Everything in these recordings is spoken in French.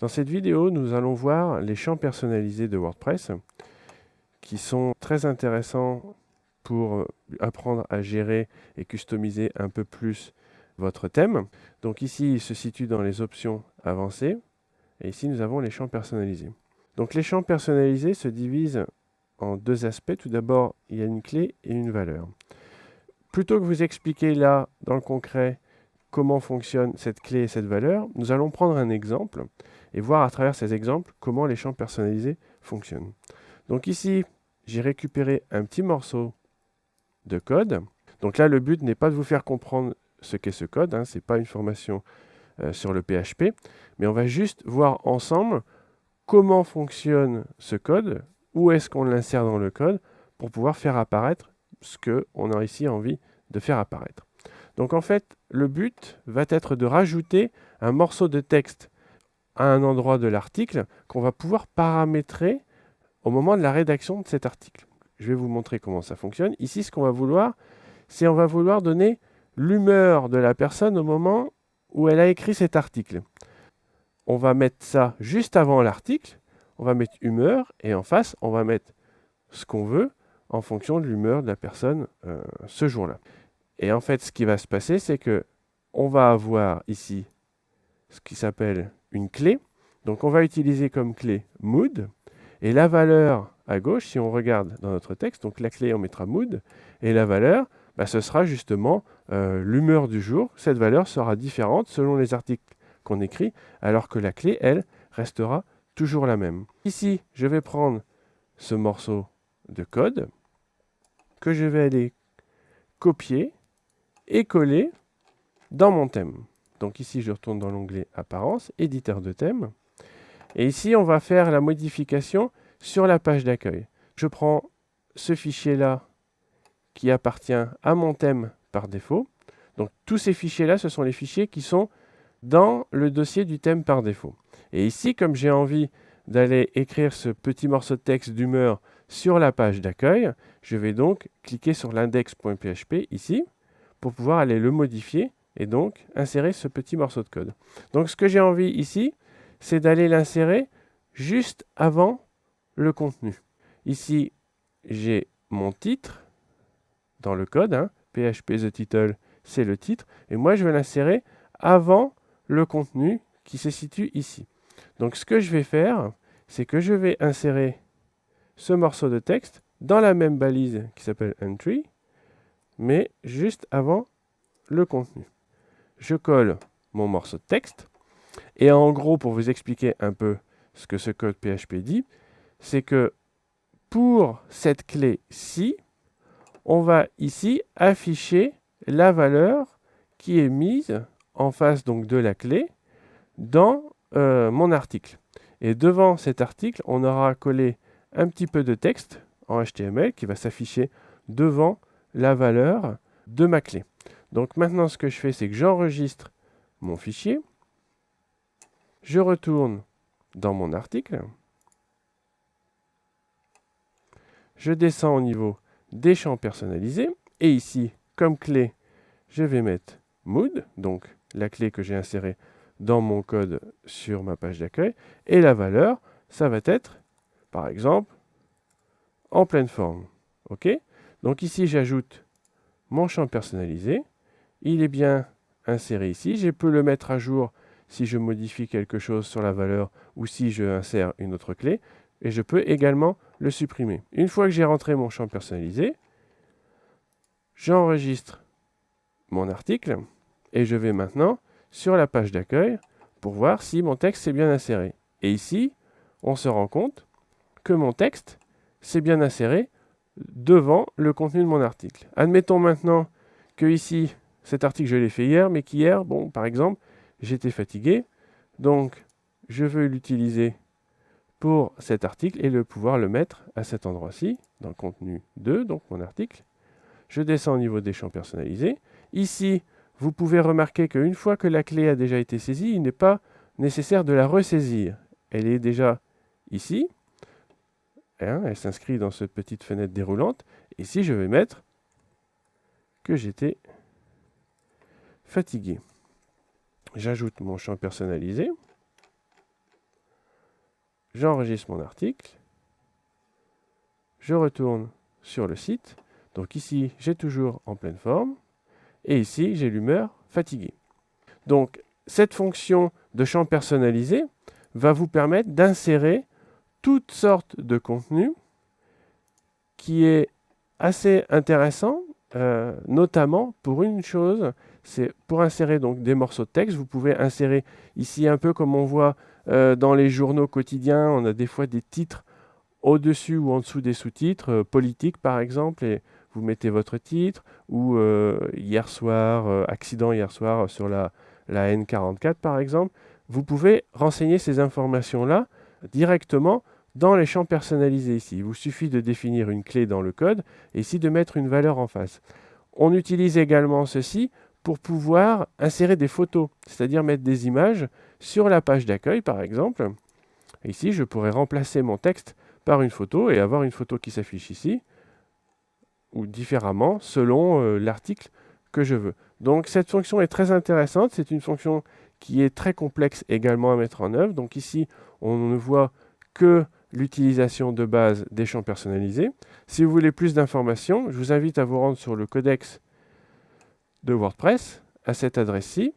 Dans cette vidéo, nous allons voir les champs personnalisés de WordPress qui sont très intéressants pour apprendre à gérer et customiser un peu plus votre thème. Donc ici, il se situe dans les options avancées et ici, nous avons les champs personnalisés. Donc les champs personnalisés se divisent en deux aspects. Tout d'abord, il y a une clé et une valeur. Plutôt que vous expliquer là, dans le concret, comment fonctionne cette clé et cette valeur, nous allons prendre un exemple et voir à travers ces exemples comment les champs personnalisés fonctionnent. Donc ici, j'ai récupéré un petit morceau de code. Donc là, le but n'est pas de vous faire comprendre ce qu'est ce code, ce n'est pas une formation sur le PHP, mais on va juste voir ensemble comment fonctionne ce code, où est-ce qu'on l'insère dans le code pour pouvoir faire apparaître ce qu'on a ici envie de faire apparaître. Donc en fait, le but va être de rajouter un morceau de texte à un endroit de l'article qu'on va pouvoir paramétrer au moment de la rédaction de cet article. Je vais vous montrer comment ça fonctionne. Ici, ce qu'on va vouloir, c'est on va vouloir donner l'humeur de la personne au moment où elle a écrit cet article. On va mettre ça juste avant l'article, on va mettre humeur, et en face, on va mettre ce qu'on veut en fonction de l'humeur de la personne ce jour-là. Et en fait, ce qui va se passer, c'est que on va avoir ici ce qui s'appelle une clé. Donc, on va utiliser comme clé mood. Et la valeur à gauche, si on regarde dans notre texte, donc la clé, on mettra mood. Et la valeur, ce sera justement l'humeur du jour. Cette valeur sera différente selon les articles qu'on écrit, alors que la clé, elle, restera toujours la même. Ici, je vais prendre ce morceau de code que je vais aller copier et coller dans mon thème. Donc ici, je retourne dans l'onglet Apparence, Éditeur de thème. Et ici, on va faire la modification sur la page d'accueil. Je prends ce fichier-là qui appartient à mon thème par défaut. Donc tous ces fichiers-là, ce sont les fichiers qui sont dans le dossier du thème par défaut. Et ici, comme j'ai envie d'aller écrire ce petit morceau de texte d'humeur sur la page d'accueil, je vais donc cliquer sur l'index.php ici pour pouvoir aller le modifier et donc insérer ce petit morceau de code. Donc ce que j'ai envie ici, c'est d'aller l'insérer juste avant le contenu. Ici, j'ai mon titre dans le code, PHP the title, c'est le titre, et moi je vais l'insérer avant le contenu qui se situe ici. Donc ce que je vais faire, c'est que je vais insérer ce morceau de texte dans la même balise qui s'appelle entry, mais juste avant le contenu. Je colle mon morceau de texte, et en gros, pour vous expliquer un peu ce que ce code PHP dit, c'est que pour cette clé-ci, on va ici afficher la valeur qui est mise en face donc de la clé dans mon article. Et devant cet article, on aura collé un petit peu de texte en HTML qui va s'afficher devant la valeur de ma clé. Donc maintenant, ce que je fais, c'est que j'enregistre mon fichier. Je retourne dans mon article. Je descends au niveau des champs personnalisés. Et ici, comme clé, je vais mettre mood, donc la clé que j'ai insérée dans mon code sur ma page d'accueil. Et la valeur, ça va être, par exemple, en pleine forme. OK? Donc ici, j'ajoute mon champ personnalisé. Il est bien inséré ici. Je peux le mettre à jour si je modifie quelque chose sur la valeur ou si je insère une autre clé. Et je peux également le supprimer. Une fois que j'ai rentré mon champ personnalisé, j'enregistre mon article et je vais maintenant sur la page d'accueil pour voir si mon texte s'est bien inséré. Et ici, on se rend compte que mon texte s'est bien inséré devant le contenu de mon article. Admettons maintenant que ici, cet article, je l'ai fait hier, mais qu'hier, par exemple, j'étais fatigué. Donc, je veux l'utiliser pour cet article et pouvoir le mettre à cet endroit-ci, dans le contenu 2, donc mon article. Je descends au niveau des champs personnalisés. Ici, vous pouvez remarquer qu'une fois que la clé a déjà été saisie, il n'est pas nécessaire de la ressaisir. Elle est déjà ici. Elle s'inscrit dans cette petite fenêtre déroulante. Ici, je vais mettre que j'étais fatigué. J'ajoute mon champ personnalisé. j'enregistre mon article, je retourne sur le site. Donc ici, j'ai toujours en pleine forme, et ici, j'ai l'humeur fatiguée. Donc, cette fonction de champ personnalisé va vous permettre d'insérer toutes sortes de contenus qui est assez intéressant, notamment pour une chose, c'est pour insérer donc des morceaux de texte. Vous pouvez insérer ici un peu comme on voit dans les journaux quotidiens, on a des fois des titres au-dessus ou en dessous des sous-titres, politiques par exemple, et vous mettez votre titre, ou hier soir, accident hier soir sur la N44 par exemple. Vous pouvez renseigner ces informations-là directement dans les champs personnalisés ici. Il vous suffit de définir une clé dans le code et ici de mettre une valeur en face. On utilise également ceci pour pouvoir insérer des photos, c'est-à-dire mettre des images sur la page d'accueil par exemple. Et ici, je pourrais remplacer mon texte par une photo et avoir une photo qui s'affiche ici ou différemment selon l'article que je veux. Donc cette fonction est très intéressante, c'est une fonction qui est très complexe également à mettre en œuvre. Donc ici, on ne voit que l'utilisation de base des champs personnalisés. Si vous voulez plus d'informations, je vous invite à vous rendre sur le codex de WordPress à cette adresse-ci,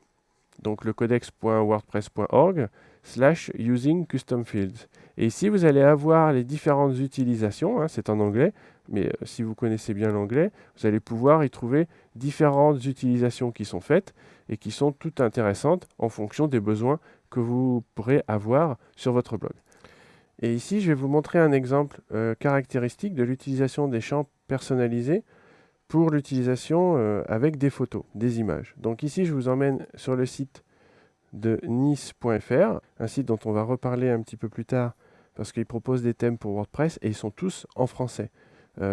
donc le codex.wordpress.org/using custom fields. Et ici, vous allez avoir les différentes utilisations, c'est en anglais, mais si vous connaissez bien l'anglais, vous allez pouvoir y trouver différentes utilisations qui sont faites et qui sont toutes intéressantes en fonction des besoins que vous pourrez avoir sur votre blog. Et ici, je vais vous montrer un exemple caractéristique de l'utilisation des champs personnalisés pour l'utilisation avec des photos, des images. Donc ici, je vous emmène sur le site de nice.fr, un site dont on va reparler un petit peu plus tard parce qu'il propose des thèmes pour WordPress et ils sont tous en français.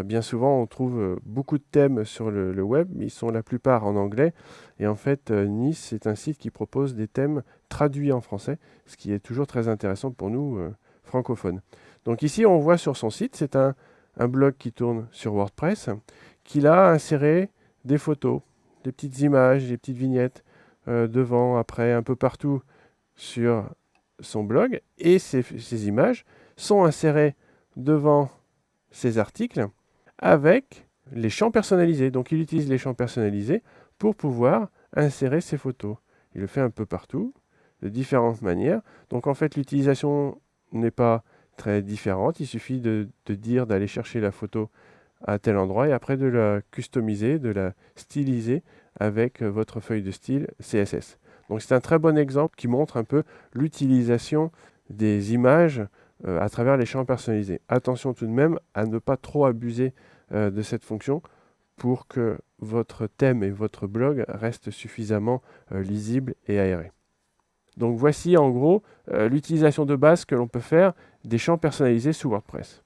Bien souvent, on trouve beaucoup de thèmes sur le web, mais ils sont la plupart en anglais. Et en fait, Nice, c'est un site qui propose des thèmes traduits en français, ce qui est toujours très intéressant pour nous, francophones. Donc ici, on voit sur son site, c'est un blog qui tourne sur WordPress, qu'il a inséré des photos, des petites images, des petites vignettes, devant, après, un peu partout sur son blog. Et ces images sont insérées devant ces articles avec les champs personnalisés. Donc il utilise les champs personnalisés pour pouvoir insérer ses photos. Il le fait un peu partout, de différentes manières. Donc en fait, l'utilisation n'est pas très différente. Il suffit de dire d'aller chercher la photo à tel endroit et après de la customiser, de la styliser avec votre feuille de style CSS. Donc c'est un très bon exemple qui montre un peu l'utilisation des images à travers les champs personnalisés. Attention tout de même à ne pas trop abuser de cette fonction pour que votre thème et votre blog restent suffisamment lisibles et aérés. Donc voici en gros l'utilisation de base que l'on peut faire des champs personnalisés sous WordPress.